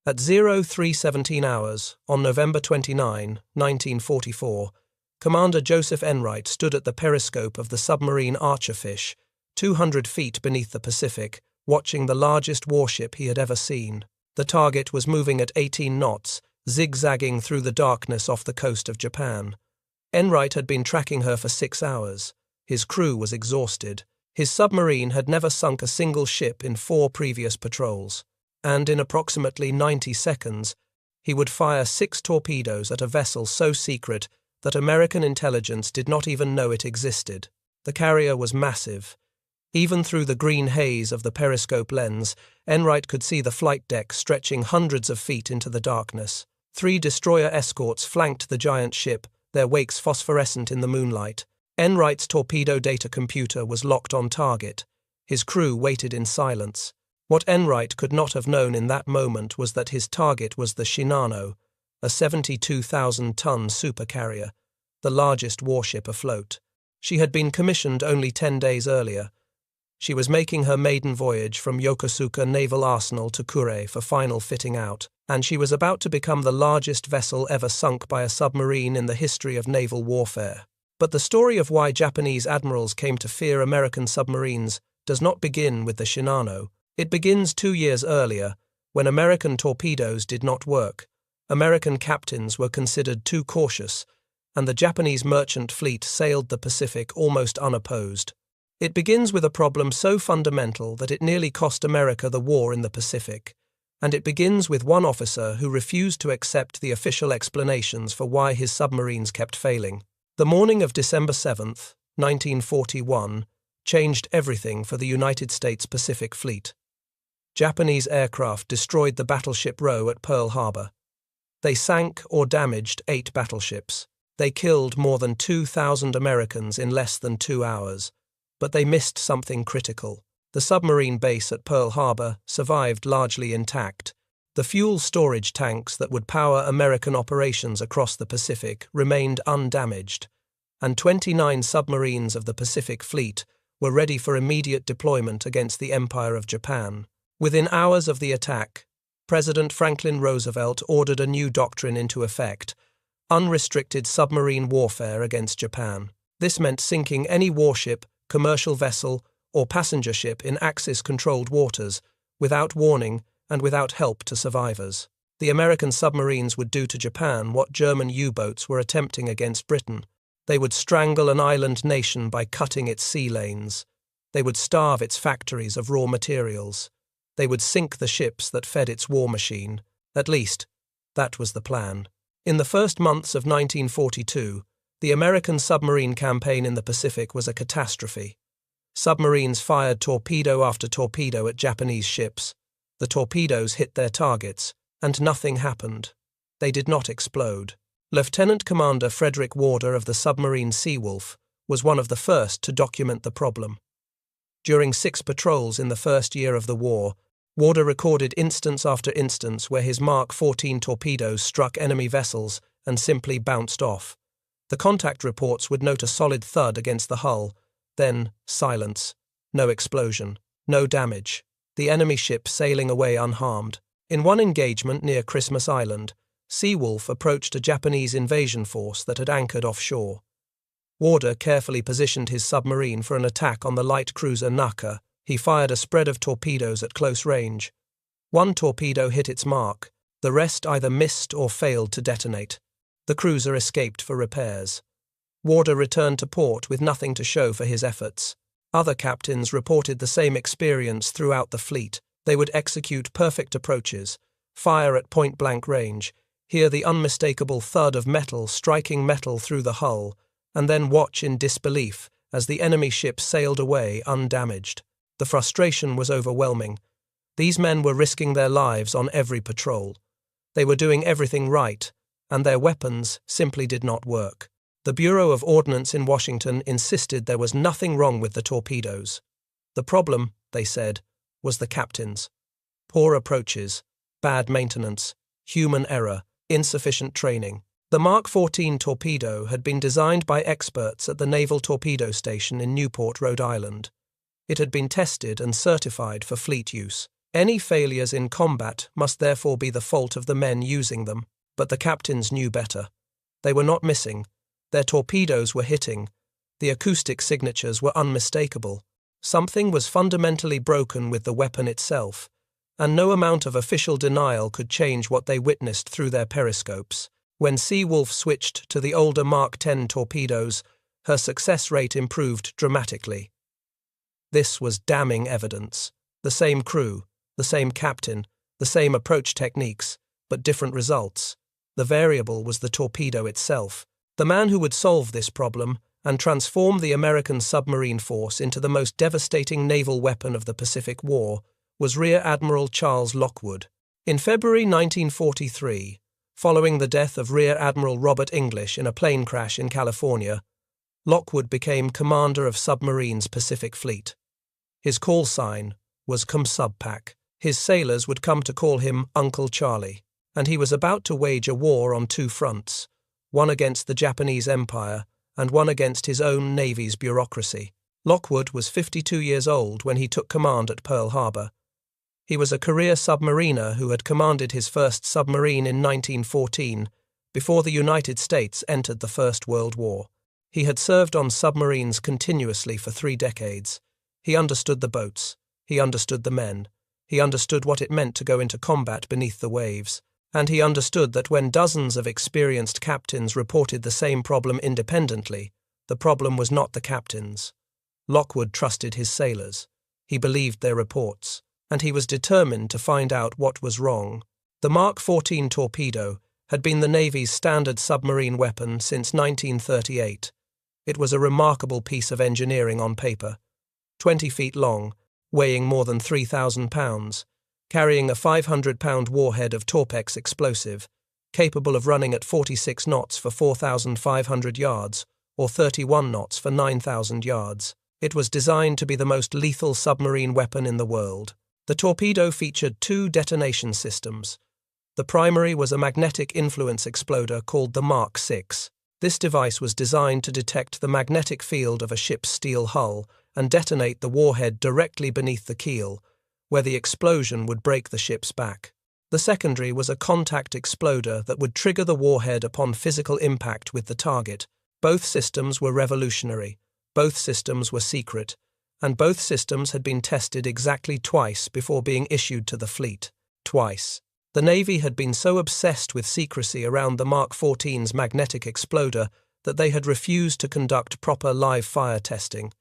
At 03:17 hours, on November 29, 1944, Commander Joseph Enright stood at the periscope of the submarine Archerfish, 200 feet beneath the Pacific, watching the largest warship he had ever seen. The target was moving at 18 knots, zigzagging through the darkness off the coast of Japan. Enright had been tracking her for 6 hours. His crew was exhausted. His submarine had never sunk a single ship in 4 previous patrols, and in approximately 90 seconds, he would fire 6 torpedoes at a vessel so secret that American intelligence did not even know it existed. The carrier was massive. Even through the green haze of the periscope lens, Enright could see the flight deck stretching hundreds of feet into the darkness. 3 destroyer escorts flanked the giant ship, their wakes phosphorescent in the moonlight. Enright's torpedo data computer was locked on target. His crew waited in silence. What Enright could not have known in that moment was that his target was the Shinano, a 72,000-ton supercarrier, the largest warship afloat. She had been commissioned only 10 days earlier. She was making her maiden voyage from Yokosuka Naval Arsenal to Kure for final fitting out, and she was about to become the largest vessel ever sunk by a submarine in the history of naval warfare. But the story of why Japanese admirals came to fear American submarines does not begin with the Shinano. It begins 2 years earlier, when American torpedoes did not work. American captains were considered too cautious, and the Japanese merchant fleet sailed the Pacific almost unopposed. It begins with a problem so fundamental that it nearly cost America the war in the Pacific, and it begins with one officer who refused to accept the official explanations for why his submarines kept failing. The morning of December 7, 1941, changed everything for the United States Pacific Fleet. Japanese aircraft destroyed the battleship Roe at Pearl Harbor. They sank or damaged 8 battleships. They killed more than 2,000 Americans in less than 2 hours. But they missed something critical. The submarine base at Pearl Harbor survived largely intact. The fuel storage tanks that would power American operations across the Pacific remained undamaged, and 29 submarines of the Pacific Fleet were ready for immediate deployment against the Empire of Japan. Within hours of the attack, President Franklin Roosevelt ordered a new doctrine into effect: unrestricted submarine warfare against Japan. This meant sinking any warship, commercial vessel, or passenger ship in Axis-controlled waters, without warning and without help to survivors. The American submarines would do to Japan what German U-boats were attempting against Britain. They would strangle an island nation by cutting its sea lanes. They would starve its factories of raw materials. They would sink the ships that fed its war machine. At least, that was the plan. In the first months of 1942, the American submarine campaign in the Pacific was a catastrophe. Submarines fired torpedo after torpedo at Japanese ships. The torpedoes hit their targets, and nothing happened. They did not explode. Lieutenant Commander Frederick Warder of the submarine Seawolf was one of the first to document the problem. During 6 patrols in the first year of the war, Warder recorded instance after instance where his Mark 14 torpedoes struck enemy vessels and simply bounced off. The contact reports would note a solid thud against the hull, then silence, no explosion, no damage, the enemy ship sailing away unharmed. In one engagement near Christmas Island, Seawolf approached a Japanese invasion force that had anchored offshore. Warder carefully positioned his submarine for an attack on the light cruiser Naka. He fired a spread of torpedoes at close range. 1 torpedo hit its mark. The rest either missed or failed to detonate. The cruiser escaped for repairs. Warder returned to port with nothing to show for his efforts. Other captains reported the same experience throughout the fleet. They would execute perfect approaches, fire at point-blank range, hear the unmistakable thud of metal striking metal through the hull, and then watch in disbelief as the enemy ship sailed away undamaged. The frustration was overwhelming. These men were risking their lives on every patrol. They were doing everything right, and their weapons simply did not work. The Bureau of Ordnance in Washington insisted there was nothing wrong with the torpedoes. The problem, they said, was the captains. Poor approaches, bad maintenance, human error, insufficient training. The Mark 14 torpedo had been designed by experts at the Naval Torpedo Station in Newport, Rhode Island. It had been tested and certified for fleet use. Any failures in combat must therefore be the fault of the men using them, but the captains knew better. They were not missing. Their torpedoes were hitting. The acoustic signatures were unmistakable. Something was fundamentally broken with the weapon itself, and no amount of official denial could change what they witnessed through their periscopes. When Seawolf switched to the older Mark X torpedoes, her success rate improved dramatically. This was damning evidence. The same crew, the same captain, the same approach techniques, but different results. The variable was the torpedo itself. The man who would solve this problem and transform the American submarine force into the most devastating naval weapon of the Pacific War was Rear Admiral Charles Lockwood. In February 1943, following the death of Rear Admiral Robert English in a plane crash in California, Lockwood became commander of Submarines' Pacific Fleet. His call sign was ComSubPac. His sailors would come to call him Uncle Charlie, and he was about to wage a war on two fronts, one against the Japanese Empire and one against his own Navy's bureaucracy. Lockwood was 52 years old when he took command at Pearl Harbor. He was a career submariner who had commanded his first submarine in 1914, before the United States entered the First World War. He had served on submarines continuously for 3 decades. He understood the boats. He understood the men. He understood what it meant to go into combat beneath the waves. And he understood that when dozens of experienced captains reported the same problem independently, the problem was not the captains. Lockwood trusted his sailors. He believed their reports, and he was determined to find out what was wrong. The Mark XIV torpedo had been the Navy's standard submarine weapon since 1938. It was a remarkable piece of engineering on paper. 20 feet long, weighing more than 3,000 pounds, carrying a 500-pound warhead of Torpex explosive, capable of running at 46 knots for 4,500 yards, or 31 knots for 9,000 yards. It was designed to be the most lethal submarine weapon in the world. The torpedo featured 2 detonation systems. The primary was a magnetic influence exploder called the Mark VI. This device was designed to detect the magnetic field of a ship's steel hull and detonate the warhead directly beneath the keel, where the explosion would break the ship's back. The secondary was a contact exploder that would trigger the warhead upon physical impact with the target. Both systems were revolutionary, both systems were secret, and both systems had been tested exactly twice before being issued to the fleet. Twice. The Navy had been so obsessed with secrecy around the Mark XIV's magnetic exploder that they had refused to conduct proper live fire testing.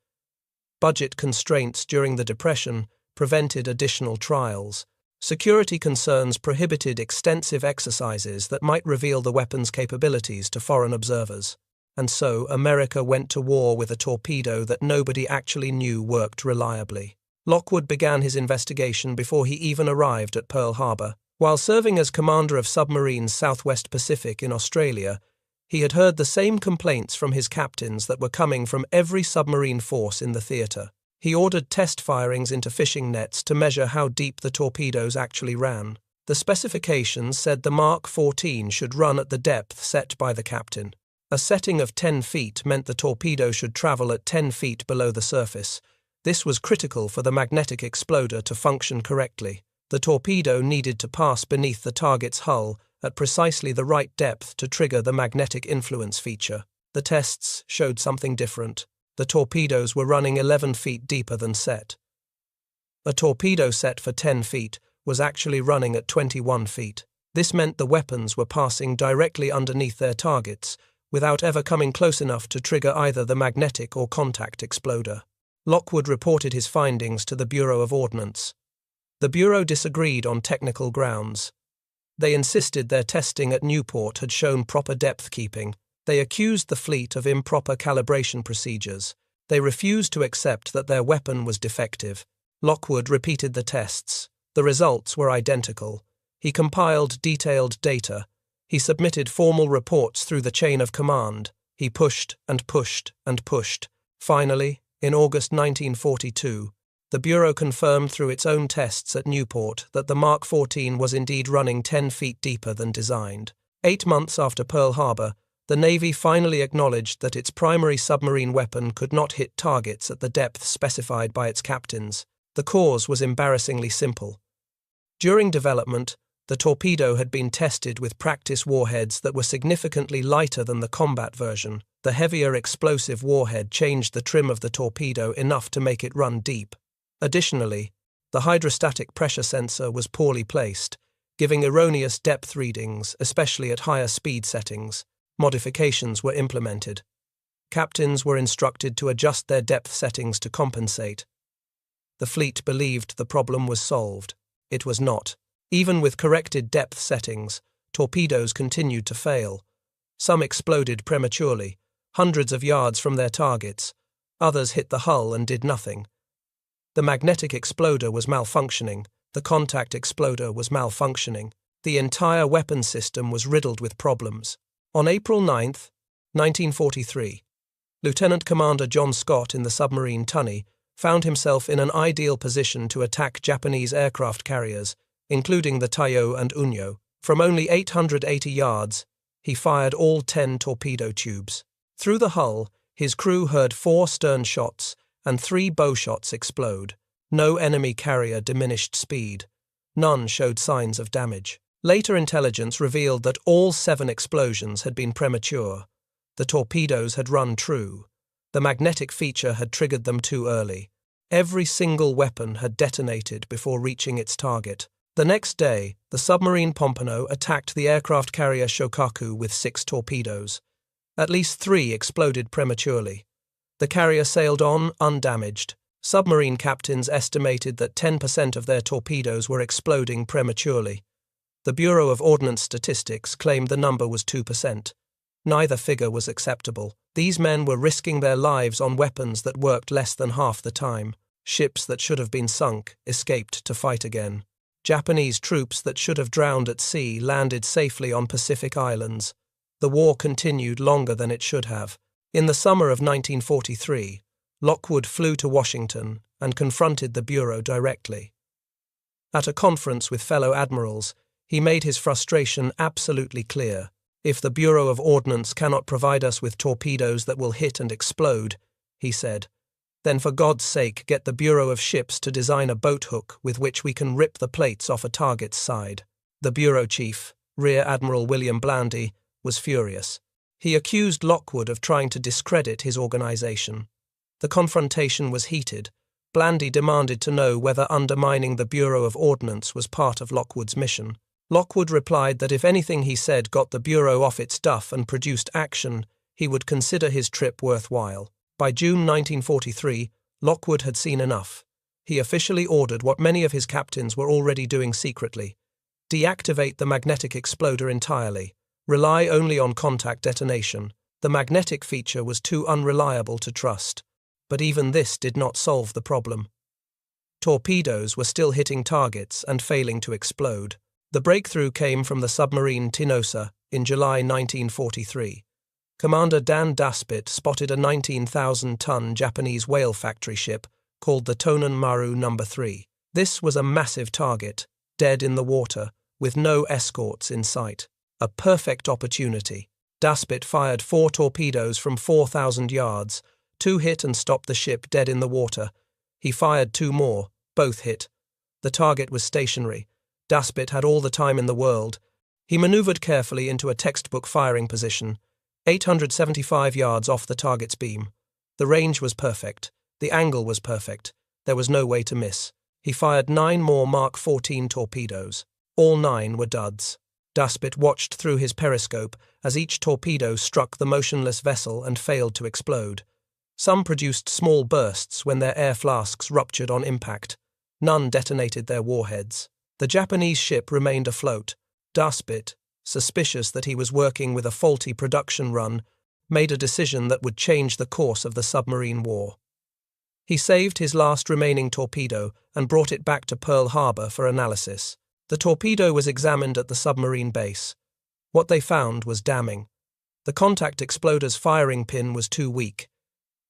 Budget constraints during the Depression prevented additional trials. Security concerns prohibited extensive exercises that might reveal the weapon's capabilities to foreign observers. And so America went to war with a torpedo that nobody actually knew worked reliably. Lockwood began his investigation before he even arrived at Pearl Harbor. While serving as commander of Submarines Southwest Pacific in Australia, he had heard the same complaints from his captains that were coming from every submarine force in the theater. He ordered test firings into fishing nets to measure how deep the torpedoes actually ran. The specifications said the Mark XIV should run at the depth set by the captain. A setting of 10 feet meant the torpedo should travel at 10 feet below the surface. This was critical for the magnetic exploder to function correctly. The torpedo needed to pass beneath the target's hull at precisely the right depth to trigger the magnetic influence feature. The tests showed something different. The torpedoes were running 11 feet deeper than set. A torpedo set for 10 feet was actually running at 21 feet. This meant the weapons were passing directly underneath their targets, without ever coming close enough to trigger either the magnetic or contact exploder. Lockwood reported his findings to the Bureau of Ordnance. The Bureau disagreed on technical grounds. They insisted their testing at Newport had shown proper depth keeping. They accused the fleet of improper calibration procedures. They refused to accept that their weapon was defective. Lockwood repeated the tests. The results were identical. He compiled detailed data. He submitted formal reports through the chain of command. He pushed and pushed and pushed. Finally, in August 1942, the Bureau confirmed through its own tests at Newport that the Mark XIV was indeed running 10 feet deeper than designed. 8 months after Pearl Harbor, the Navy finally acknowledged that its primary submarine weapon could not hit targets at the depth specified by its captains. The cause was embarrassingly simple. During development, the torpedo had been tested with practice warheads that were significantly lighter than the combat version. The heavier explosive warhead changed the trim of the torpedo enough to make it run deep. Additionally, the hydrostatic pressure sensor was poorly placed, giving erroneous depth readings, especially at higher speed settings. Modifications were implemented. Captains were instructed to adjust their depth settings to compensate. The fleet believed the problem was solved. It was not. Even with corrected depth settings, torpedoes continued to fail. Some exploded prematurely, hundreds of yards from their targets. Others hit the hull and did nothing. The magnetic exploder was malfunctioning. The contact exploder was malfunctioning. The entire weapon system was riddled with problems. On April 9, 1943, Lieutenant Commander John Scott in the submarine Tunny found himself in an ideal position to attack Japanese aircraft carriers, including the Taiyo and Unyo. From only 880 yards, he fired all 10 torpedo tubes. Through the hull, his crew heard 4 stern shots and 3 bow shots explode. No enemy carrier diminished speed. None showed signs of damage. Later intelligence revealed that all 7 explosions had been premature. The torpedoes had run true. The magnetic feature had triggered them too early. Every single weapon had detonated before reaching its target. The next day, the submarine Pompano attacked the aircraft carrier Shokaku with 6 torpedoes. At least 3 exploded prematurely. The carrier sailed on undamaged. Submarine captains estimated that 10% of their torpedoes were exploding prematurely. The Bureau of Ordnance Statistics claimed the number was 2%. Neither figure was acceptable. These men were risking their lives on weapons that worked less than half the time. Ships that should have been sunk escaped to fight again. Japanese troops that should have drowned at sea landed safely on Pacific islands. The war continued longer than it should have. In the summer of 1943, Lockwood flew to Washington and confronted the Bureau directly. At a conference with fellow admirals, he made his frustration absolutely clear. If the Bureau of Ordnance cannot provide us with torpedoes that will hit and explode, he said, then for God's sake get the Bureau of Ships to design a boat hook with which we can rip the plates off a target's side. The Bureau Chief, Rear Admiral William Blandy, was furious. He accused Lockwood of trying to discredit his organization. The confrontation was heated. Blandy demanded to know whether undermining the Bureau of Ordnance was part of Lockwood's mission. Lockwood replied that if anything he said got the Bureau off its duff and produced action, he would consider his trip worthwhile. By June 1943, Lockwood had seen enough. He officially ordered what many of his captains were already doing secretly: deactivate the magnetic exploder entirely. Rely only on contact detonation. The magnetic feature was too unreliable to trust. But even this did not solve the problem. Torpedoes were still hitting targets and failing to explode. The breakthrough came from the submarine Tinosa in July 1943. Commander Dan Daspit spotted a 19,000-ton Japanese whale factory ship called the Tonan Maru No. 3. This was a massive target, dead in the water, with no escorts in sight. A perfect opportunity. Daspit fired 4 torpedoes from 4,000 yards. 2 hit and stopped the ship dead in the water. He fired 2 more. Both hit. The target was stationary. Daspit had all the time in the world. He maneuvered carefully into a textbook firing position, 875 yards off the target's beam. The range was perfect. The angle was perfect. There was no way to miss. He fired 9 more Mark 14 torpedoes. All 9 were duds. Daspit watched through his periscope as each torpedo struck the motionless vessel and failed to explode. Some produced small bursts when their air flasks ruptured on impact. None detonated their warheads. The Japanese ship remained afloat. Daspit, suspicious that he was working with a faulty production run, made a decision that would change the course of the submarine war. He saved his last remaining torpedo and brought it back to Pearl Harbor for analysis. The torpedo was examined at the submarine base. What they found was damning. The contact exploder's firing pin was too weak.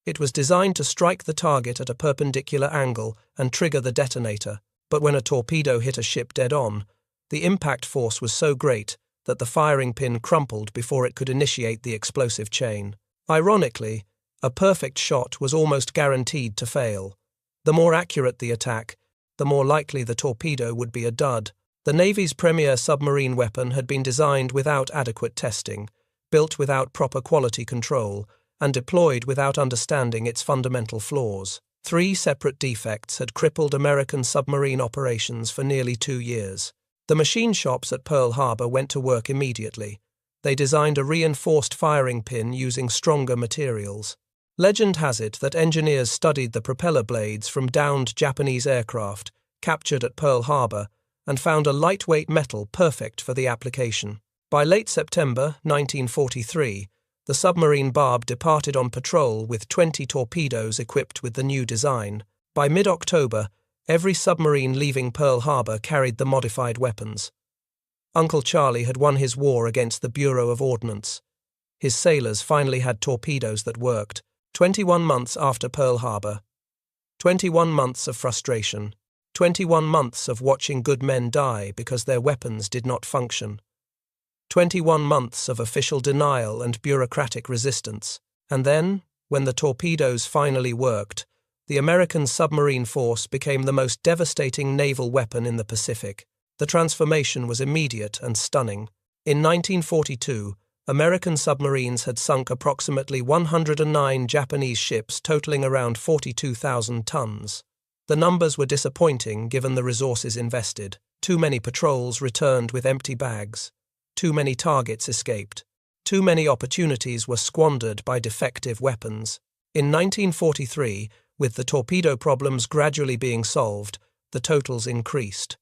It was designed to strike the target at a perpendicular angle and trigger the detonator, but when a torpedo hit a ship dead-on, the impact force was so great that the firing pin crumpled before it could initiate the explosive chain. Ironically, a perfect shot was almost guaranteed to fail. The more accurate the attack, the more likely the torpedo would be a dud. The Navy's premier submarine weapon had been designed without adequate testing, built without proper quality control, and deployed without understanding its fundamental flaws. 3 separate defects had crippled American submarine operations for nearly 2 years. The machine shops at Pearl Harbor went to work immediately. They designed a reinforced firing pin using stronger materials. Legend has it that engineers studied the propeller blades from downed Japanese aircraft captured at Pearl Harbor and found a lightweight metal perfect for the application. By late September 1943, the submarine Barb departed on patrol with 20 torpedoes equipped with the new design. By mid-October, every submarine leaving Pearl Harbor carried the modified weapons. Uncle Charlie had won his war against the Bureau of Ordnance. His sailors finally had torpedoes that worked. 21 months after Pearl Harbor. 21 months of frustration. 21 months of watching good men die because their weapons did not function. 21 months of official denial and bureaucratic resistance. And then, when the torpedoes finally worked, the American submarine force became the most devastating naval weapon in the Pacific. The transformation was immediate and stunning. In 1942, American submarines had sunk approximately 109 Japanese ships totaling around 42,000 tons. The numbers were disappointing given the resources invested. Too many patrols returned with empty bags. Too many targets escaped. Too many opportunities were squandered by defective weapons. In 1943, with the torpedo problems gradually being solved, the totals increased.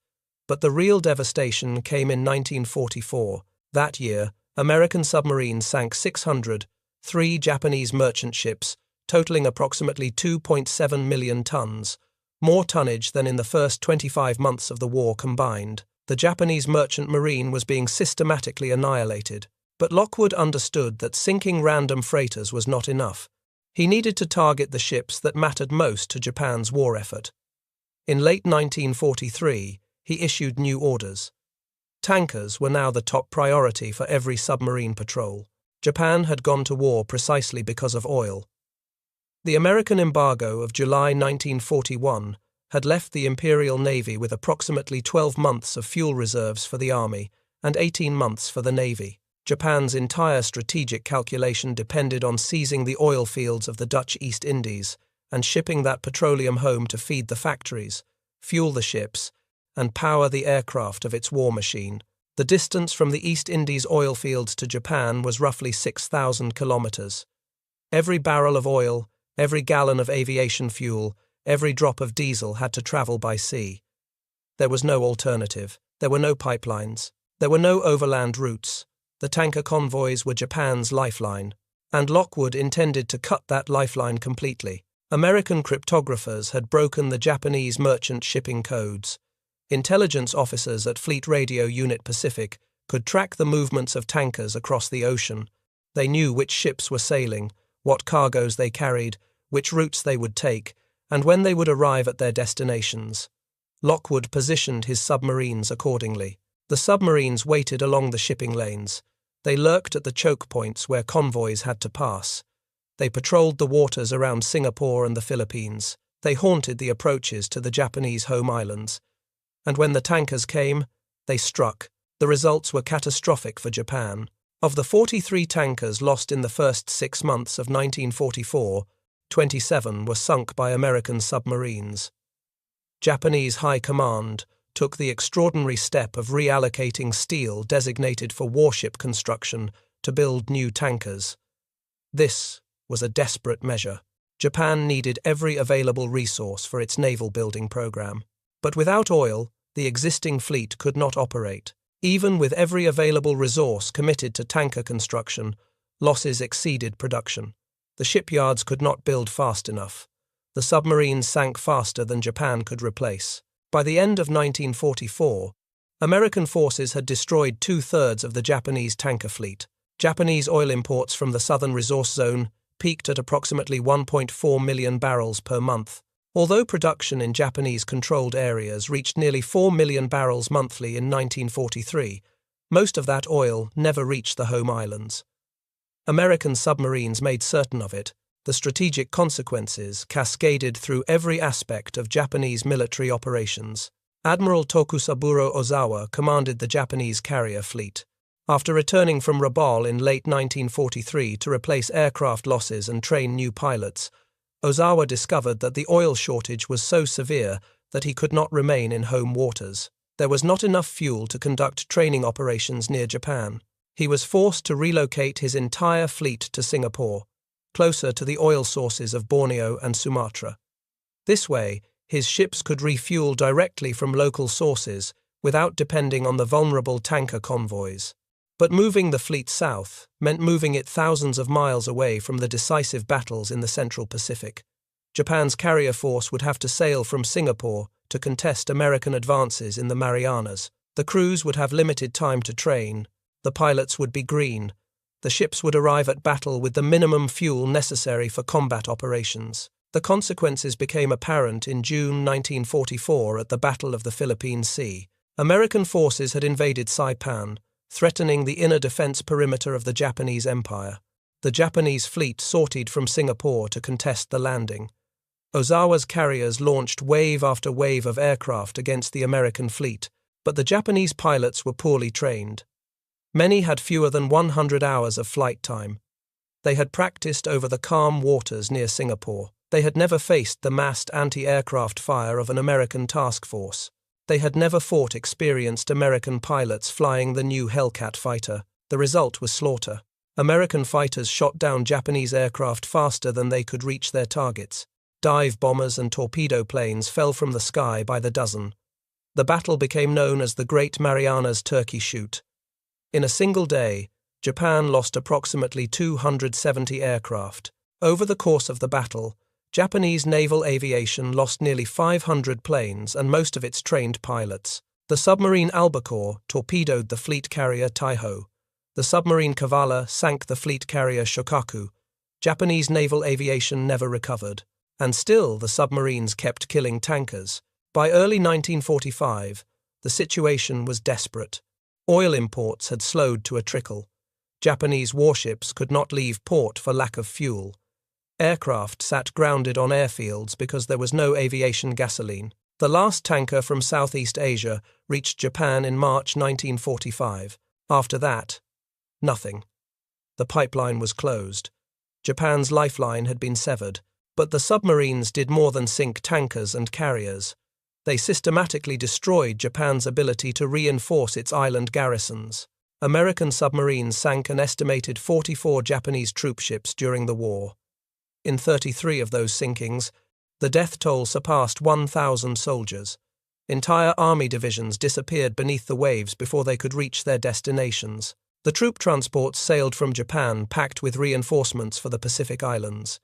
But the real devastation came in 1944. That year, American submarines sank 603 Japanese merchant ships, totaling approximately 2.7 million tons, more tonnage than in the first 25 months of the war combined. The Japanese merchant marine was being systematically annihilated. But Lockwood understood that sinking random freighters was not enough. He needed to target the ships that mattered most to Japan's war effort. In late 1943, he issued new orders. Tankers were now the top priority for every submarine patrol. Japan had gone to war precisely because of oil. The American embargo of July 1941 had left the Imperial Navy with approximately 12 months of fuel reserves for the Army and 18 months for the Navy. Japan's entire strategic calculation depended on seizing the oil fields of the Dutch East Indies and shipping that petroleum home to feed the factories, fuel the ships, and power the aircraft of its war machine. The distance from the East Indies oil fields to Japan was roughly 6,000 kilometers. Every barrel of oil, every gallon of aviation fuel, every drop of diesel had to travel by sea. There was no alternative. There were no pipelines. There were no overland routes. The tanker convoys were Japan's lifeline, and Lockwood intended to cut that lifeline completely. American cryptographers had broken the Japanese merchant shipping codes. Intelligence officers at Fleet Radio Unit Pacific could track the movements of tankers across the ocean. They knew which ships were sailing, what cargoes they carried, which routes they would take, and when they would arrive at their destinations. Lockwood positioned his submarines accordingly. The submarines waited along the shipping lanes. They lurked at the choke points where convoys had to pass. They patrolled the waters around Singapore and the Philippines. They haunted the approaches to the Japanese home islands. And when the tankers came, they struck. The results were catastrophic for Japan. Of the 43 tankers lost in the first 6 months of 1944, 27 were sunk by American submarines. Japanese High Command took the extraordinary step of reallocating steel designated for warship construction to build new tankers. This was a desperate measure. Japan needed every available resource for its naval building program. But without oil, the existing fleet could not operate. Even with every available resource committed to tanker construction, losses exceeded production. The shipyards could not build fast enough. The submarines sank faster than Japan could replace. By the end of 1944, American forces had destroyed 2/3 of the Japanese tanker fleet. Japanese oil imports from the Southern Resource Zone peaked at approximately 1.4 million barrels per month. Although production in Japanese-controlled areas reached nearly 4 million barrels monthly in 1943, most of that oil never reached the home islands. American submarines made certain of it. The strategic consequences cascaded through every aspect of Japanese military operations. Admiral Tokusaburo Ozawa commanded the Japanese carrier fleet. After returning from Rabaul in late 1943 to replace aircraft losses and train new pilots, Ozawa discovered that the oil shortage was so severe that he could not remain in home waters. There was not enough fuel to conduct training operations near Japan. He was forced to relocate his entire fleet to Singapore, closer to the oil sources of Borneo and Sumatra. This way, his ships could refuel directly from local sources without depending on the vulnerable tanker convoys. But moving the fleet south meant moving it thousands of miles away from the decisive battles in the Central Pacific. Japan's carrier force would have to sail from Singapore to contest American advances in the Marianas. The crews would have limited time to train, the pilots would be green, the ships would arrive at battle with the minimum fuel necessary for combat operations. The consequences became apparent in June 1944 at the Battle of the Philippine Sea. American forces had invaded Saipan, threatening the inner defense perimeter of the Japanese Empire. The Japanese fleet sortied from Singapore to contest the landing. Ozawa's carriers launched wave after wave of aircraft against the American fleet, but the Japanese pilots were poorly trained. Many had fewer than 100 hours of flight time. They had practiced over the calm waters near Singapore. They had never faced the massed anti-aircraft fire of an American task force. They had never fought experienced American pilots flying the new Hellcat fighter. The result was slaughter. American fighters shot down Japanese aircraft faster than they could reach their targets. Dive bombers and torpedo planes fell from the sky by the dozen. The battle became known as the Great Marianas Turkey Shoot. In a single day, Japan lost approximately 270 aircraft. Over the course of the battle, Japanese naval aviation lost nearly 500 planes and most of its trained pilots. The submarine Albacore torpedoed the fleet carrier Taiho. The submarine Kavala sank the fleet carrier Shokaku. Japanese naval aviation never recovered. And still the submarines kept killing tankers. By early 1945, the situation was desperate. Oil imports had slowed to a trickle. Japanese warships could not leave port for lack of fuel. Aircraft sat grounded on airfields because there was no aviation gasoline. The last tanker from Southeast Asia reached Japan in March 1945. After that, nothing. The pipeline was closed. Japan's lifeline had been severed. But the submarines did more than sink tankers and carriers. They systematically destroyed Japan's ability to reinforce its island garrisons. American submarines sank an estimated 44 Japanese troopships during the war. In 33 of those sinkings, the death toll surpassed 1,000 soldiers. Entire army divisions disappeared beneath the waves before they could reach their destinations. The troop transports sailed from Japan packed with reinforcements for the Pacific Islands.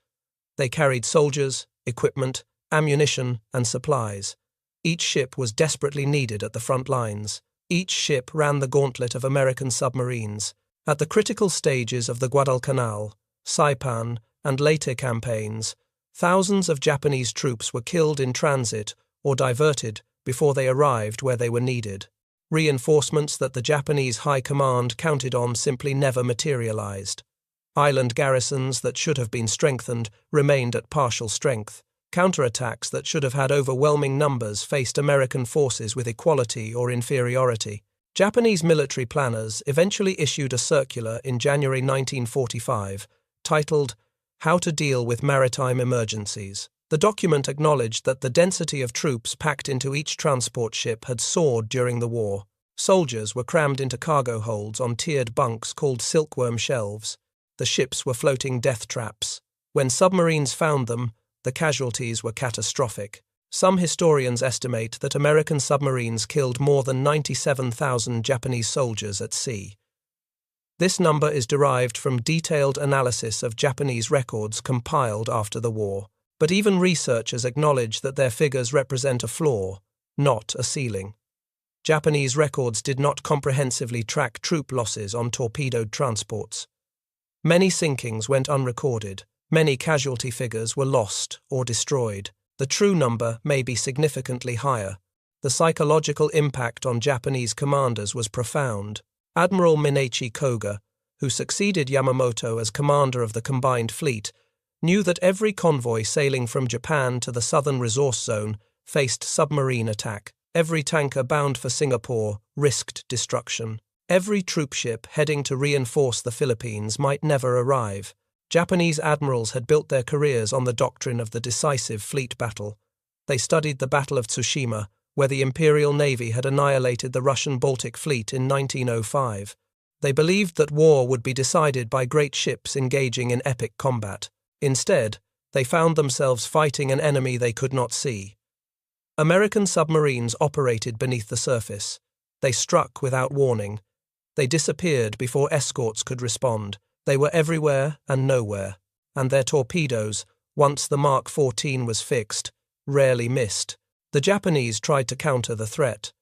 They carried soldiers, equipment, ammunition, and supplies. Each ship was desperately needed at the front lines. Each ship ran the gauntlet of American submarines. At the critical stages of the Guadalcanal, Saipan, and Leyte campaigns, thousands of Japanese troops were killed in transit or diverted before they arrived where they were needed. Reinforcements that the Japanese High Command counted on simply never materialized. Island garrisons that should have been strengthened remained at partial strength. Counterattacks that should have had overwhelming numbers faced American forces with equality or inferiority. Japanese military planners eventually issued a circular in January 1945 titled How to Deal with Maritime Emergencies. The document acknowledged that the density of troops packed into each transport ship had soared during the war. Soldiers were crammed into cargo holds on tiered bunks called silkworm shelves. The ships were floating death traps. When submarines found them, the casualties were catastrophic. Some historians estimate that American submarines killed more than 97,000 Japanese soldiers at sea. This number is derived from detailed analysis of Japanese records compiled after the war. But even researchers acknowledge that their figures represent a floor, not a ceiling. Japanese records did not comprehensively track troop losses on torpedoed transports. Many sinkings went unrecorded. Many casualty figures were lost or destroyed. The true number may be significantly higher. The psychological impact on Japanese commanders was profound. Admiral Minechi Koga, who succeeded Yamamoto as commander of the combined fleet, knew that every convoy sailing from Japan to the southern resource zone faced submarine attack. Every tanker bound for Singapore risked destruction. Every troopship heading to reinforce the Philippines might never arrive. Japanese admirals had built their careers on the doctrine of the decisive fleet battle. They studied the Battle of Tsushima, where the Imperial Navy had annihilated the Russian Baltic Fleet in 1905. They believed that war would be decided by great ships engaging in epic combat. Instead, they found themselves fighting an enemy they could not see. American submarines operated beneath the surface. They struck without warning. They disappeared before escorts could respond. They were everywhere and nowhere, and their torpedoes, once the Mark 14 was fixed, rarely missed. The Japanese tried to counter the threat.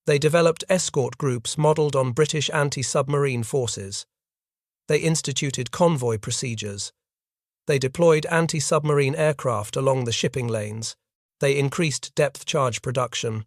They developed escort groups modelled on British anti-submarine forces. They instituted convoy procedures. They deployed anti-submarine aircraft along the shipping lanes. They increased depth charge production.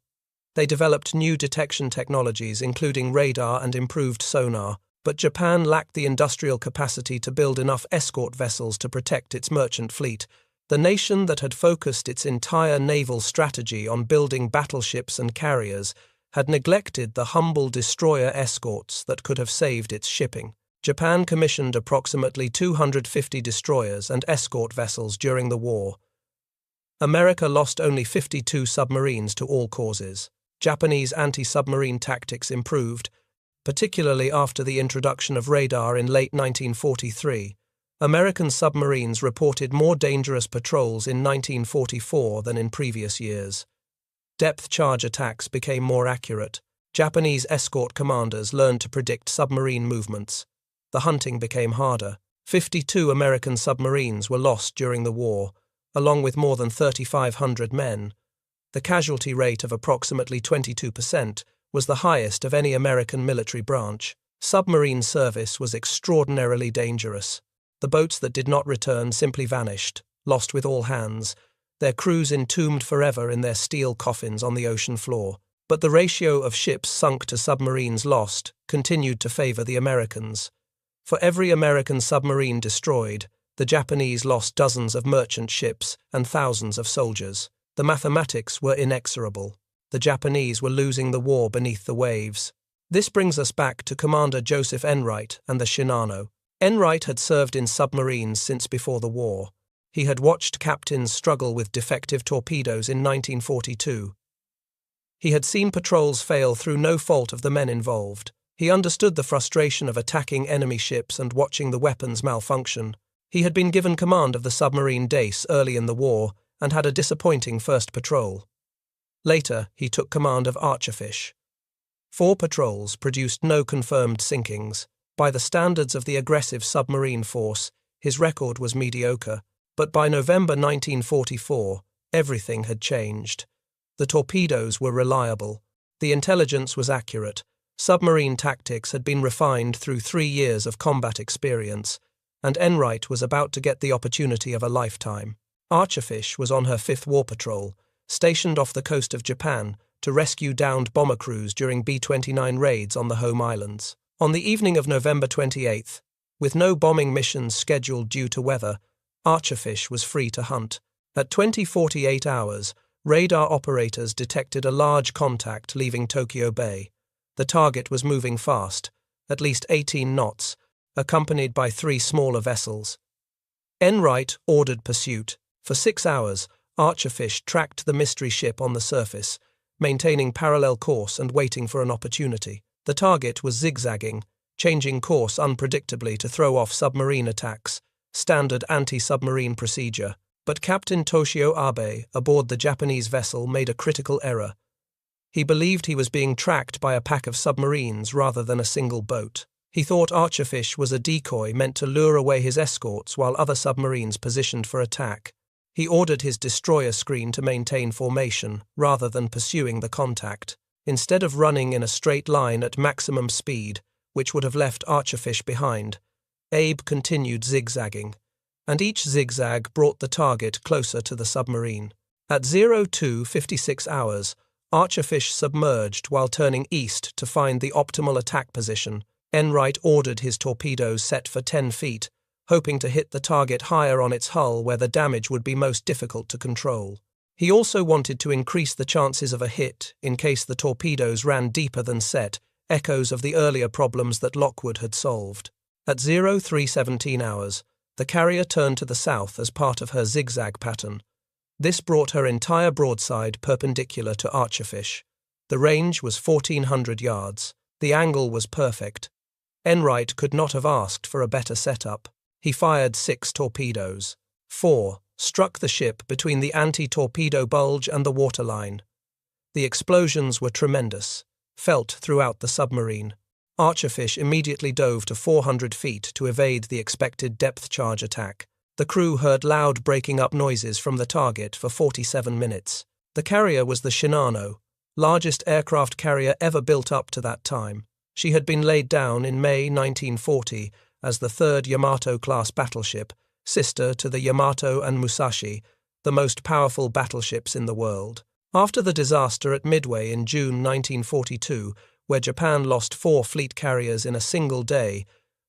They developed new detection technologies, including radar and improved sonar, but Japan lacked the industrial capacity to build enough escort vessels to protect its merchant fleet. The nation that had focused its entire naval strategy on building battleships and carriers had neglected the humble destroyer escorts that could have saved its shipping. Japan commissioned approximately 250 destroyers and escort vessels during the war. America lost only 52 submarines to all causes. Japanese anti-submarine tactics improved, particularly after the introduction of radar in late 1943. American submarines reported more dangerous patrols in 1944 than in previous years. Depth charge attacks became more accurate. Japanese escort commanders learned to predict submarine movements. The hunting became harder. 52 American submarines were lost during the war, along with more than 3,500 men. The casualty rate of approximately 22% was the highest of any American military branch. Submarine service was extraordinarily dangerous. The boats that did not return simply vanished, lost with all hands, their crews entombed forever in their steel coffins on the ocean floor. But the ratio of ships sunk to submarines lost continued to favor the Americans. For every American submarine destroyed, the Japanese lost dozens of merchant ships and thousands of soldiers. The mathematics were inexorable. The Japanese were losing the war beneath the waves. This brings us back to Commander Joseph Enright and the Shinano. Enright had served in submarines since before the war. He had watched captains struggle with defective torpedoes in 1942. He had seen patrols fail through no fault of the men involved. He understood the frustration of attacking enemy ships and watching the weapons malfunction. He had been given command of the submarine Dace early in the war and had a disappointing first patrol. Later, he took command of Archerfish. 4 patrols produced no confirmed sinkings. By the standards of the aggressive submarine force, his record was mediocre. But by November 1944, everything had changed. The torpedoes were reliable. The intelligence was accurate. Submarine tactics had been refined through 3 years of combat experience, and Enright was about to get the opportunity of a lifetime. Archerfish was on her 5th war patrol, stationed off the coast of Japan to rescue downed bomber crews during B-29 raids on the home islands. On the evening of November 28th, with no bombing missions scheduled due to weather, Archerfish was free to hunt. At 20:48 hours, radar operators detected a large contact leaving Tokyo Bay. The target was moving fast, at least 18 knots, accompanied by 3 smaller vessels. Enright ordered pursuit. For 6 hours, Archerfish tracked the mystery ship on the surface, maintaining parallel course and waiting for an opportunity. The target was zigzagging, changing course unpredictably to throw off submarine attacks, standard anti-submarine procedure. But Captain Toshio Abe aboard the Japanese vessel made a critical error. He believed he was being tracked by a pack of submarines rather than a single boat. He thought Archerfish was a decoy meant to lure away his escorts while other submarines positioned for attack. He ordered his destroyer screen to maintain formation rather than pursuing the contact. Instead of running in a straight line at maximum speed, which would have left Archerfish behind, Abe continued zigzagging, and each zigzag brought the target closer to the submarine. At 02:56 hours, Archerfish submerged while turning east to find the optimal attack position. Enright ordered his torpedoes set for 10 feet, hoping to hit the target higher on its hull where the damage would be most difficult to control. He also wanted to increase the chances of a hit in case the torpedoes ran deeper than set, echoes of the earlier problems that Lockwood had solved. At 03:17 hours, the carrier turned to the south as part of her zigzag pattern. This brought her entire broadside perpendicular to Archerfish. The range was 1,400 yards. The angle was perfect. Enright could not have asked for a better setup. He fired 6 torpedoes. 4 struck the ship between the anti-torpedo bulge and the waterline. The explosions were tremendous, felt throughout the submarine. Archerfish immediately dove to 400 feet to evade the expected depth charge attack. The crew heard loud breaking up noises from the target for 47 minutes. The carrier was the Shinano, largest aircraft carrier ever built up to that time. She had been laid down in May 1940 as the third Yamato-class battleship, sister to the Yamato and Musashi, the most powerful battleships in the world. After the disaster at Midway in June 1942, where Japan lost 4 fleet carriers in a single day,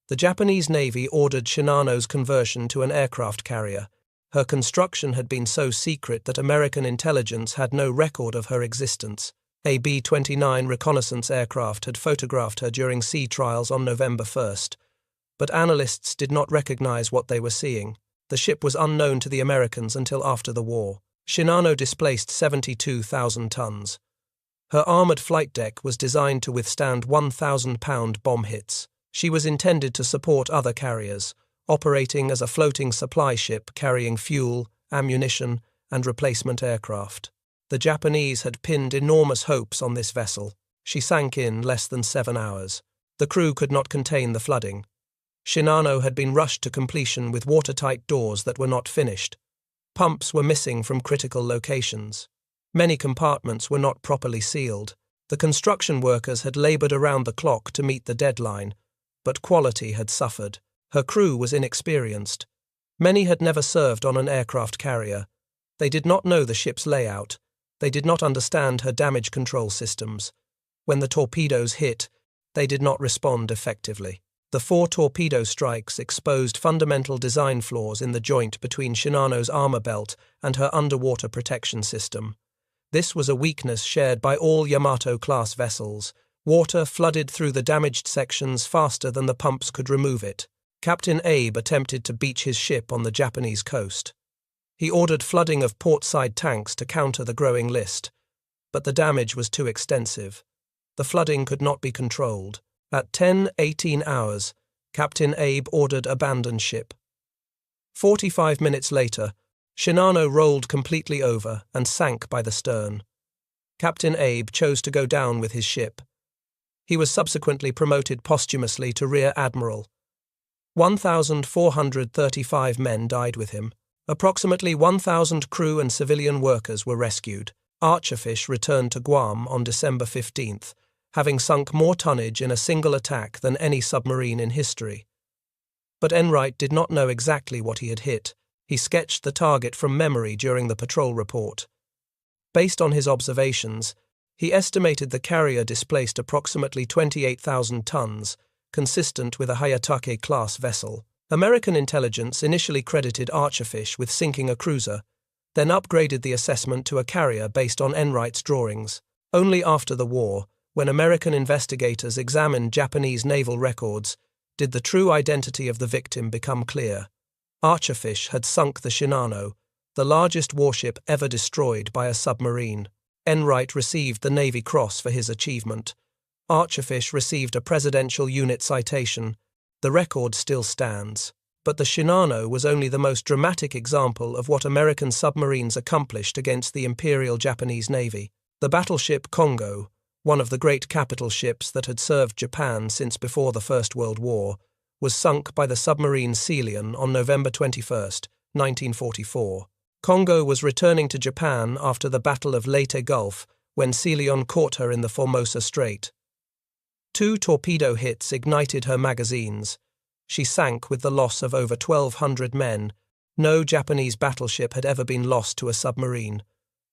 the Japanese Navy ordered Shinano's conversion to an aircraft carrier. Her construction had been so secret that American intelligence had no record of her existence. A B-29 reconnaissance aircraft had photographed her during sea trials on November 1st, but analysts did not recognize what they were seeing. The ship was unknown to the Americans until after the war. Shinano displaced 72,000 tons. Her armored flight deck was designed to withstand 1,000-pound bomb hits. She was intended to support other carriers, operating as a floating supply ship carrying fuel, ammunition, and replacement aircraft. The Japanese had pinned enormous hopes on this vessel. She sank in less than 7 hours. The crew could not contain the flooding. Shinano had been rushed to completion with watertight doors that were not finished. Pumps were missing from critical locations. Many compartments were not properly sealed. The construction workers had labored around the clock to meet the deadline, but quality had suffered. Her crew was inexperienced. Many had never served on an aircraft carrier. They did not know the ship's layout. They did not understand her damage control systems. When the torpedoes hit, they did not respond effectively. The 4 torpedo strikes exposed fundamental design flaws in the joint between Shinano's armor belt and her underwater protection system. This was a weakness shared by all Yamato-class vessels. Water flooded through the damaged sections faster than the pumps could remove it. Captain Abe attempted to beach his ship on the Japanese coast. He ordered flooding of portside tanks to counter the growing list, but the damage was too extensive. The flooding could not be controlled. At 10:18 hours, Captain Abe ordered abandon ship. 45 minutes later, Shinano rolled completely over and sank by the stern. Captain Abe chose to go down with his ship. He was subsequently promoted posthumously to Rear Admiral. 1,435 men died with him. Approximately 1,000 crew and civilian workers were rescued. Archerfish returned to Guam on December 15th, having sunk more tonnage in a single attack than any submarine in history. But Enright did not know exactly what he had hit. He sketched the target from memory during the patrol report. Based on his observations, he estimated the carrier displaced approximately 28,000 tons, consistent with a Hayatake-class vessel. American intelligence initially credited Archerfish with sinking a cruiser, then upgraded the assessment to a carrier based on Enright's drawings. Only after the war, when American investigators examined Japanese naval records, did the true identity of the victim become clear. Archerfish had sunk the Shinano, the largest warship ever destroyed by a submarine. Enright received the Navy Cross for his achievement. Archerfish received a Presidential Unit citation. The record still stands. But the Shinano was only the most dramatic example of what American submarines accomplished against the Imperial Japanese Navy. The battleship Kongo, one of the great capital ships that had served Japan since before the First World War, was sunk by the submarine Celion on November 21, 1944. Kongo was returning to Japan after the Battle of Leyte Gulf when Celion caught her in the Formosa Strait. 2 torpedo hits ignited her magazines. She sank with the loss of over 1,200 men. No Japanese battleship had ever been lost to a submarine.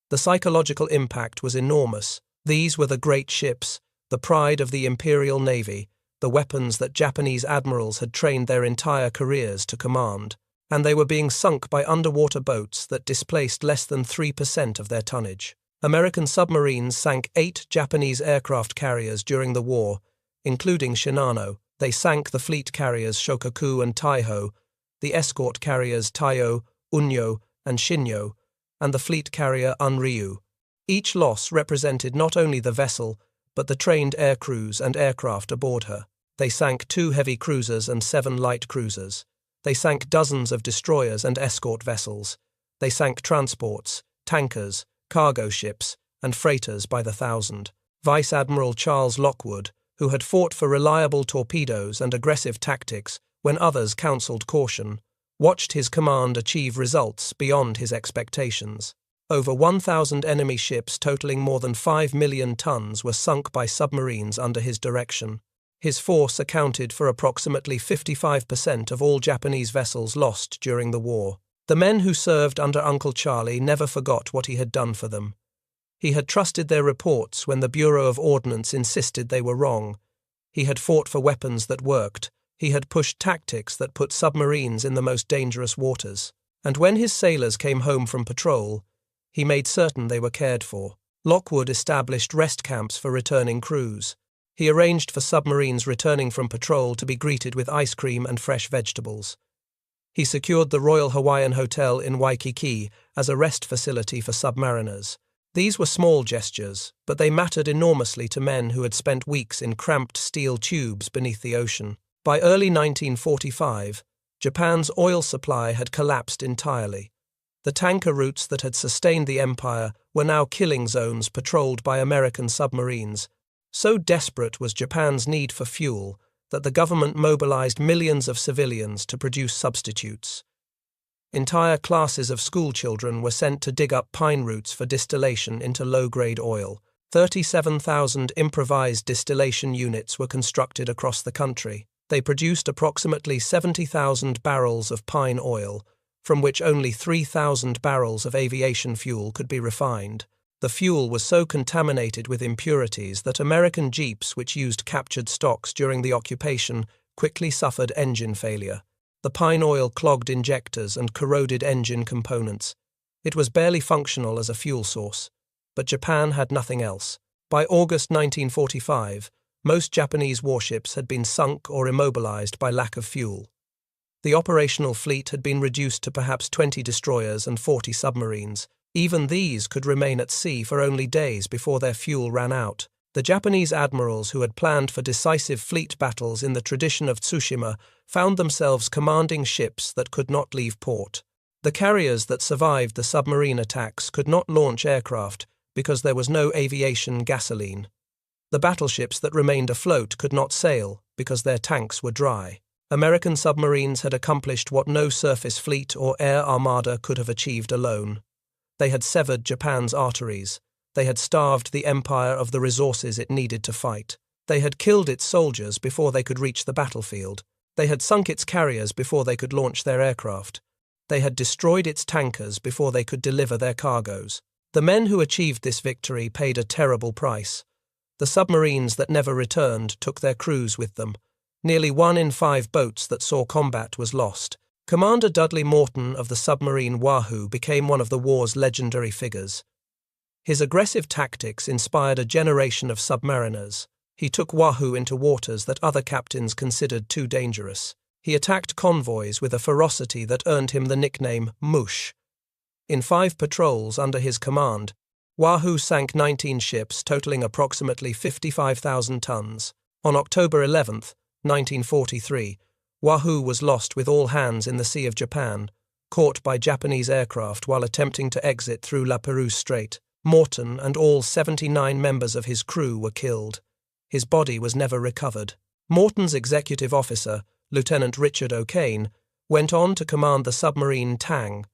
The psychological impact was enormous. These were the great ships, the pride of the Imperial Navy, the weapons that Japanese admirals had trained their entire careers to command. and they were being sunk by underwater boats that displaced less than 3% of their tonnage. American submarines sank 8 Japanese aircraft carriers during the war, including Shinano. They sank the fleet carriers Shokaku and Taiho, the escort carriers Taiyo, Unyo, and Shinyo, and the fleet carrier Unryu. Each loss represented not only the vessel, but the trained air crews and aircraft aboard her. They sank 2 heavy cruisers and 7 light cruisers. They sank dozens of destroyers and escort vessels. They sank transports, tankers, cargo ships, and freighters by the thousand. Vice Admiral Charles Lockwood, who had fought for reliable torpedoes and aggressive tactics when others counselled caution, watched his command achieve results beyond his expectations. Over 1,000 enemy ships totaling more than 5 million tons were sunk by submarines under his direction. His force accounted for approximately 55% of all Japanese vessels lost during the war. The men who served under Uncle Charlie never forgot what he had done for them. He had trusted their reports when the Bureau of Ordnance insisted they were wrong. He had fought for weapons that worked. He had pushed tactics that put submarines in the most dangerous waters. And when his sailors came home from patrol, he made certain they were cared for. Lockwood established rest camps for returning crews. He arranged for submarines returning from patrol to be greeted with ice cream and fresh vegetables. He secured the Royal Hawaiian Hotel in Waikiki as a rest facility for submariners. These were small gestures, but they mattered enormously to men who had spent weeks in cramped steel tubes beneath the ocean. By early 1945, Japan's oil supply had collapsed entirely. The tanker routes that had sustained the empire were now killing zones patrolled by American submarines. So desperate was Japan's need for fuel that the government mobilized millions of civilians to produce substitutes. Entire classes of schoolchildren were sent to dig up pine roots for distillation into low-grade oil. 37,000 improvised distillation units were constructed across the country. They produced approximately 70,000 barrels of pine oil, from which only 3,000 barrels of aviation fuel could be refined. The fuel was so contaminated with impurities that American jeeps which used captured stocks during the occupation quickly suffered engine failure. The pine oil clogged injectors and corroded engine components. It was barely functional as a fuel source, but Japan had nothing else. By August 1945, most Japanese warships had been sunk or immobilized by lack of fuel. The operational fleet had been reduced to perhaps 20 destroyers and 40 submarines. Even these could remain at sea for only days before their fuel ran out. The Japanese admirals who had planned for decisive fleet battles in the tradition of Tsushima found themselves commanding ships that could not leave port. The carriers that survived the submarine attacks could not launch aircraft because there was no aviation gasoline. The battleships that remained afloat could not sail because their tanks were dry. American submarines had accomplished what no surface fleet or air armada could have achieved alone. They had severed Japan's arteries. They had starved the empire of the resources it needed to fight. They had killed its soldiers before they could reach the battlefield. They had sunk its carriers before they could launch their aircraft. They had destroyed its tankers before they could deliver their cargoes. The men who achieved this victory paid a terrible price. The submarines that never returned took their crews with them. Nearly 1 in 5 boats that saw combat was lost. Commander Dudley Morton of the submarine Wahoo became one of the war's legendary figures. His aggressive tactics inspired a generation of submariners. He took Wahoo into waters that other captains considered too dangerous. He attacked convoys with a ferocity that earned him the nickname Mush. In 5 patrols under his command, Wahoo sank 19 ships totaling approximately 55,000 tons. On October 11, 1943, Wahoo was lost with all hands in the Sea of Japan, caught by Japanese aircraft while attempting to exit through La Perouse Strait. Morton and all 79 members of his crew were killed. His body was never recovered. Morton's executive officer, Lieutenant Richard O'Kane, went on to command the submarine Tang.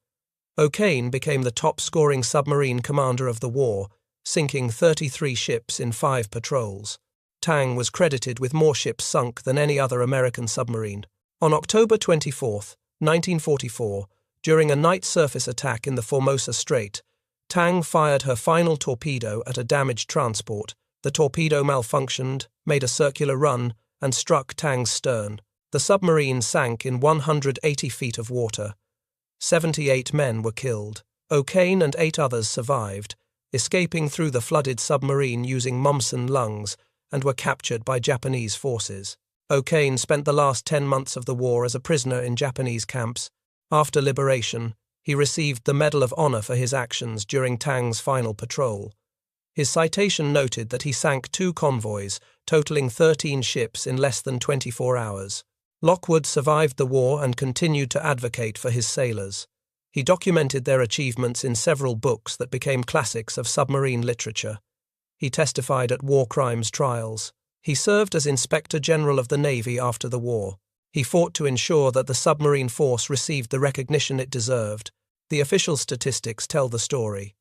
O'Kane became the top-scoring submarine commander of the war, sinking 33 ships in 5 patrols. Tang was credited with more ships sunk than any other American submarine. On October 24, 1944, during a night surface attack in the Formosa Strait, Tang fired her final torpedo at a damaged transport. The torpedo malfunctioned, made a circular run, and struck Tang's stern. The submarine sank in 180 feet of water. 78 men were killed. O'Kane and 8 others survived, escaping through the flooded submarine using Mumsen lungs, and were captured by Japanese forces. O'Kane spent the last 10 months of the war as a prisoner in Japanese camps. After liberation, he received the Medal of Honor for his actions during Tang's final patrol. His citation noted that he sank 2 convoys, totaling 13 ships in less than 24 hours. Lockwood survived the war and continued to advocate for his sailors. He documented their achievements in several books that became classics of submarine literature. He testified at war crimes trials. He served as Inspector General of the Navy after the war. He fought to ensure that the submarine force received the recognition it deserved. The official statistics tell the story.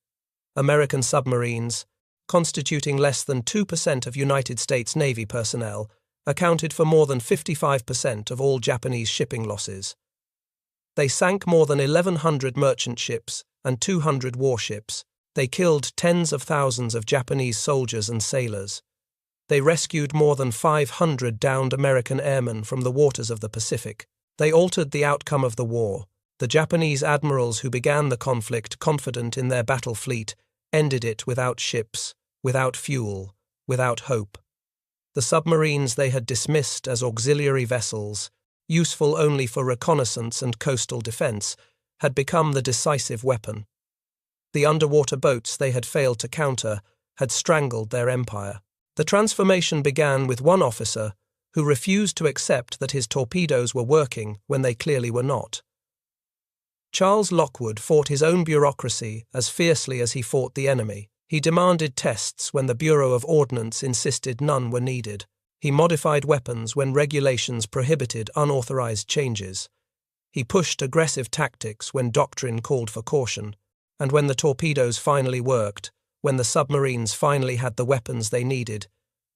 American submarines, constituting less than 2% of United States Navy personnel, accounted for more than 55% of all Japanese shipping losses. They sank more than 1,100 merchant ships and 200 warships. They killed tens of thousands of Japanese soldiers and sailors. They rescued more than 500 downed American airmen from the waters of the Pacific. They altered the outcome of the war. The Japanese admirals who began the conflict confident in their battle fleet ended it without ships, without fuel, without hope. The submarines they had dismissed as auxiliary vessels, useful only for reconnaissance and coastal defense, had become the decisive weapon. The underwater boats they had failed to counter had strangled their empire. The transformation began with one officer who refused to accept that his torpedoes were working when they clearly were not. Charles Lockwood fought his own bureaucracy as fiercely as he fought the enemy. He demanded tests when the Bureau of Ordnance insisted none were needed. He modified weapons when regulations prohibited unauthorized changes. He pushed aggressive tactics when doctrine called for caution. And when the torpedoes finally worked, when the submarines finally had the weapons they needed,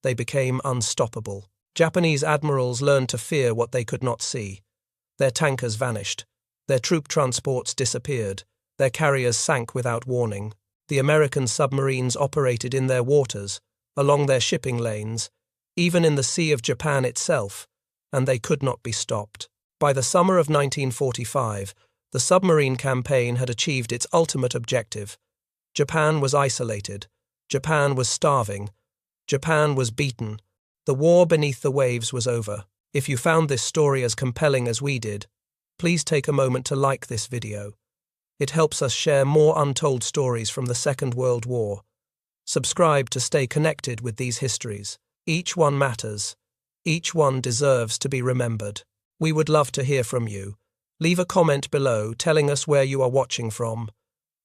they became unstoppable. Japanese admirals learned to fear what they could not see. Their tankers vanished. Their troop transports disappeared. Their carriers sank without warning. The American submarines operated in their waters, along their shipping lanes, even in the Sea of Japan itself, and they could not be stopped. By the summer of 1945, the submarine campaign had achieved its ultimate objective. Japan was isolated. Japan was starving. Japan was beaten. The war beneath the waves was over. If you found this story as compelling as we did, please take a moment to like this video. It helps us share more untold stories from the Second World War. Subscribe to stay connected with these histories. Each one matters. Each one deserves to be remembered. We would love to hear from you. Leave a comment below telling us where you are watching from.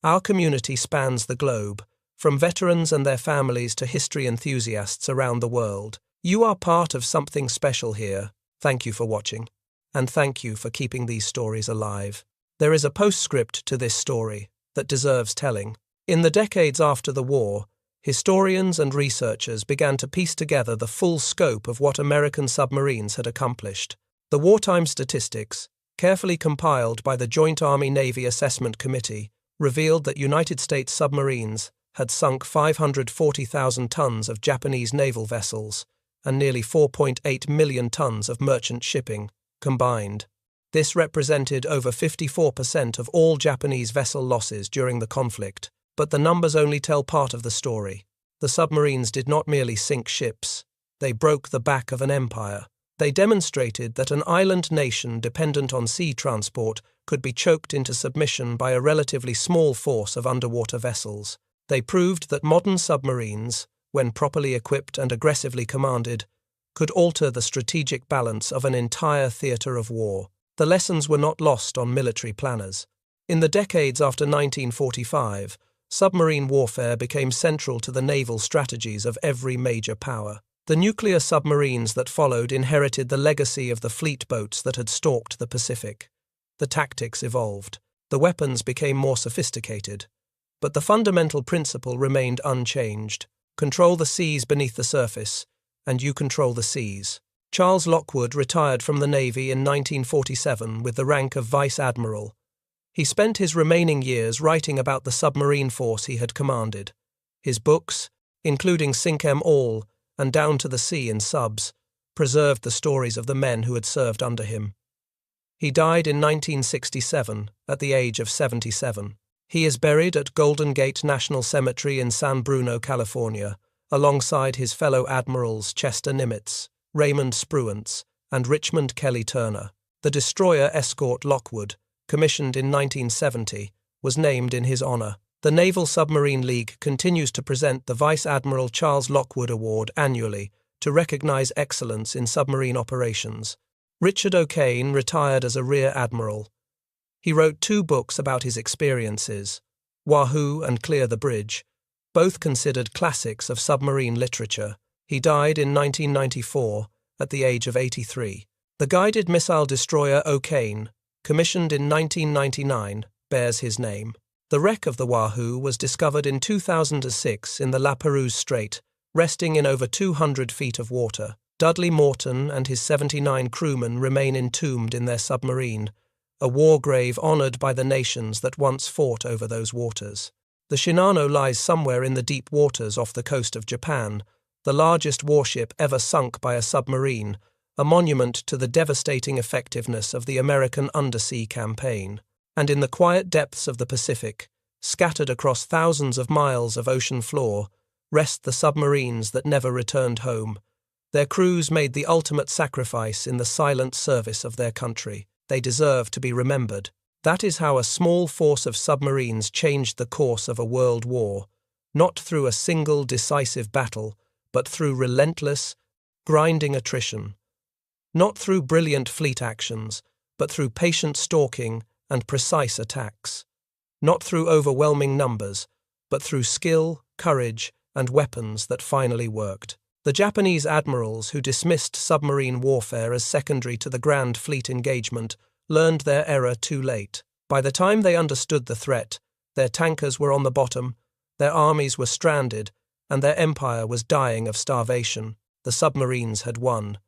Our community spans the globe, from veterans and their families to history enthusiasts around the world. You are part of something special here. Thank you for watching. And thank you for keeping these stories alive. There is a postscript to this story that deserves telling. In the decades after the war, historians and researchers began to piece together the full scope of what American submarines had accomplished. The wartime statistics, carefully compiled by the Joint Army-Navy Assessment Committee, revealed that United States submarines had sunk 540,000 tons of Japanese naval vessels and nearly 4.8 million tons of merchant shipping combined. This represented over 54% of all Japanese vessel losses during the conflict, but the numbers only tell part of the story. The submarines did not merely sink ships, they broke the back of an empire. They demonstrated that an island nation dependent on sea transport could be choked into submission by a relatively small force of underwater vessels. They proved that modern submarines, when properly equipped and aggressively commanded, could alter the strategic balance of an entire theatre of war. The lessons were not lost on military planners. In the decades after 1945, submarine warfare became central to the naval strategies of every major power. The nuclear submarines that followed inherited the legacy of the fleet boats that had stalked the Pacific. The tactics evolved. The weapons became more sophisticated. But the fundamental principle remained unchanged. Control the seas beneath the surface, and you control the seas. Charles Lockwood retired from the Navy in 1947 with the rank of Vice Admiral. He spent his remaining years writing about the submarine force he had commanded. His books, including Sink 'Em All and Down to the Sea in Subs, preserved the stories of the men who had served under him. He died in 1967 at the age of 77. He is buried at Golden Gate National Cemetery in San Bruno, California, alongside his fellow admirals Chester Nimitz, Raymond Spruance, and Richmond Kelly Turner. The destroyer escort Lockwood, commissioned in 1970, was named in his honor. The Naval Submarine League continues to present the Vice Admiral Charles Lockwood Award annually to recognize excellence in submarine operations. Richard O'Kane retired as a Rear Admiral. He wrote 2 books about his experiences, Wahoo and Clear the Bridge, both considered classics of submarine literature. He died in 1994 at the age of 83. The guided missile destroyer O'Kane, commissioned in 1999, bears his name. The wreck of the Wahoo was discovered in 2006 in the La Perouse Strait, resting in over 200 feet of water. Dudley Morton and his 79 crewmen remain entombed in their submarine, a war grave honored by the nations that once fought over those waters. The Shinano lies somewhere in the deep waters off the coast of Japan, the largest warship ever sunk by a submarine, a monument to the devastating effectiveness of the American undersea campaign. And in the quiet depths of the Pacific, scattered across thousands of miles of ocean floor, rest the submarines that never returned home. Their crews made the ultimate sacrifice in the silent service of their country. They deserve to be remembered. That is how a small force of submarines changed the course of a world war, not through a single decisive battle, but through relentless, grinding attrition. Not through brilliant fleet actions, but through patient stalking and precise attacks. Not through overwhelming numbers, but through skill, courage, and weapons that finally worked. The Japanese admirals who dismissed submarine warfare as secondary to the grand fleet engagement learned their error too late. By the time they understood the threat, their tankers were on the bottom, their armies were stranded, and their empire was dying of starvation. The submarines had won.